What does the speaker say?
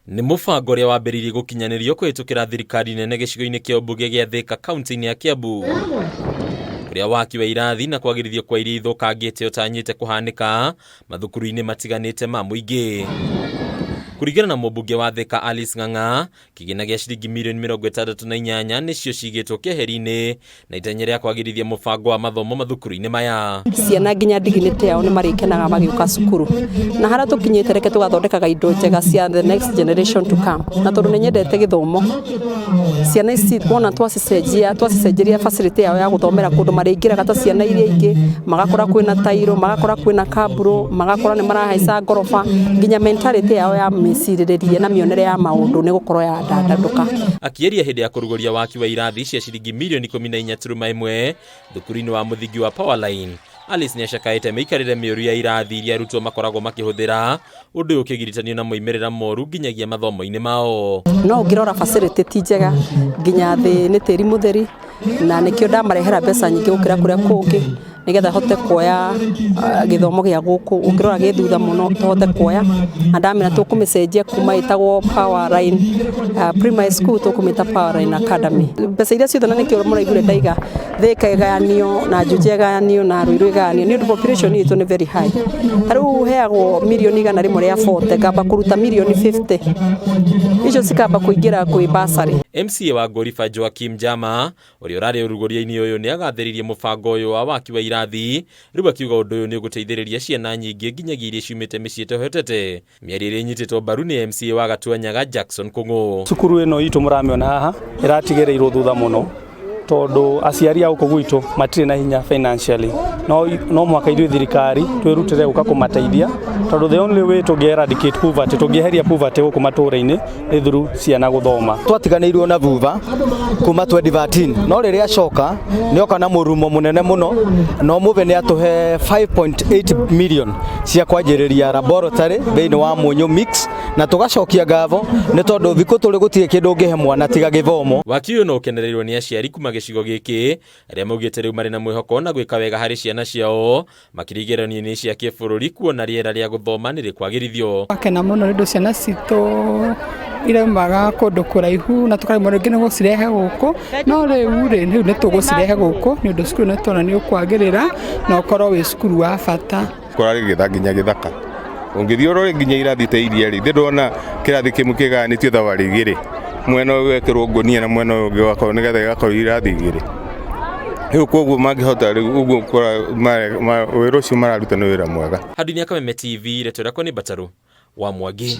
Nĩ mũbango ũrĩa wambĩrĩirie gũkinyanĩrio kũhĩtũkĩra thirikari nene gĩcigo-inĩ kĩa ũmbunge gĩa Thika kaunti-inĩ ya Kiambu, ũrĩa waki wa irathi na kwagĩrithio kwa iria ithũkangĩte ũtanyĩte kũhanĩka mathukuru-inĩ matiganĩte ma mũingĩ. Kũringana na mũmbunge wa Thika Alice Ng'ang'a, kĩgĩna gĩa ciringi mirioni 68 nĩcio cigĩtwo keheri-inĩ na itanya rĩa kwagĩrithia mũbango wa mathomo mathukuru-inĩ maya. Ciana nginya dignity yao nĩ marĩkenaga magĩũka cukuru, na harĩa tũkinyĩte reke tũgathondekaga indo njega cia the next generation to come. Na tondũ nĩ nyendete gĩthomo, ciana ici wona twacicenjeria facility yao ya gũthomera kũndũ marĩingĩraga ta ciana iria ingĩ, magakora kwĩna tairo, magakora kwĩna kaburo, magakora nĩ marahaica ngoroba, nginya mentality yao ya mĩcirĩrĩrie na mĩonere ya maũndũ nĩ gũkorwo ya ndandatũka. Akĩaria hĩndĩ ya kũrugũria waki wa irathi cia ciringi mirioni 14.1 thukuru-inĩ wa mũthingi wa Powerline, Alice nĩacakaĩte mĩikarĩre mĩũru ya irathi iria arutwo makoragwo makĩhũthĩra, ũndũ ũyũ ũkĩgiritania na moimĩrĩra moru nginyagia mathomo-inĩ mao. No ũngĩrora facility ti njega, nginya thĩ nĩ tĩri mũtheri, na nĩkĩo ndamarehera mbeca nyingĩ gũkĩra kũrĩa kũngĩ nĩgetha hote kuoya gĩthomo gĩa gũkũ. Ũngĩrora gĩ thutha mũno tũhote kuoya, na ndamenya tũkũmĩcenjia kuma ĩtagwo Powerline primary school tũkũmĩta Powerline Academy. Mbeca iria ciothe na nĩkĩo mũraigure ndaiga Thika ĩgayanio na Juja ĩgayanio na Ruiru ĩgayanio nĩ ũndũ population itũ nĩ very high. Rĩu heagwo mirioni 100 rĩa 40 ngamba kũruta mirioni 50 icio cikamba kũingĩra kwĩ basarĩ. MCA wa Ngorifa Joakim Jama ũrĩa ũrarĩ ũrugũria-inĩ ũyũ nĩ agathĩrĩirie mũbango ũyũ wa waki wa irathi, rĩu akiuga ũndũ ũyũ nĩ ũgũteithĩrĩria ciana nyingĩ nginyagia iria ciumĩte mĩciĩ ĩtehotete. Mĩario ĩrĩa ĩnyitĩtwo mbaru nĩ MCA wa Gatuanyaga Jackson Kũng'ũ. Cukuru ĩno itũ mũramĩona haha ĩratigĩrĩirwo thutha mũno tondũ aciari a gũkũ gwitũ matirĩ na hinya financially, no mwaka ithuĩ thirikari twĩrutĩre gũka kũmateithia tondũ the only way tũngĩ eradicate poverty, tũngĩeheria poverty gũkũ matũũra-inĩ nĩ through ciana gũthoma. Twatiganĩirwo na thutha kuma 2013, no rĩrĩa acoka nĩoka na mũrumo mũnene mũno, no mũve nĩ atũhe 5.8 million cia kwanjĩrĩria laboratory thĩinĩ wa Mũnyũ mix, na tũgacokia ngatho nĩ tondũ thikũ tũrĩ gũtirĩ kĩndũ ũngĩhe mwana tiga gĩthomo. Waki ũyũ no ũkenereirwo nĩ aciari kuma gĩcigo gĩkĩ arĩa maugĩte rĩu marĩ na mwĩhoko na gwĩka wega harĩ ciana ciao makĩringĩranio-inĩ cia kĩbũrũri kuona rĩera rĩa gũthoma nĩ rĩkwagĩrithio. Akena mũno nĩ ũndũ ciana citũ iraumaga kũndũ kũraihu na tũkaremwo rĩngĩ nĩ gũcirehe gũkũ, no rĩu nĩ tũgũcirehe gũkũ nĩ ũndũ cukuru nĩ tuona nĩ ũkwagĩrĩra na ũkorwo wĩ cukuru wa bata. Kũragĩtha nginya gĩthaka ũngĩthiĩ ũrore nginya irathi ta iria rĩ ndĩrona kĩrathi kĩmwe kĩgayanĩtio thabarĩ igĩrĩ, mwena ũyũ wekĩrwo ngonia na mwena ũyũ ũngĩ wakorwo nĩgetha igakorwo irathi igĩrĩ. Rĩu koguo mangĩhota rĩu ũguo wĩra ũcio mararuta nĩ wĩra mwega. Handũ-inĩ ya Kameme TV, reto rĩakwa nĩ Mbatarũ wa Mwangi.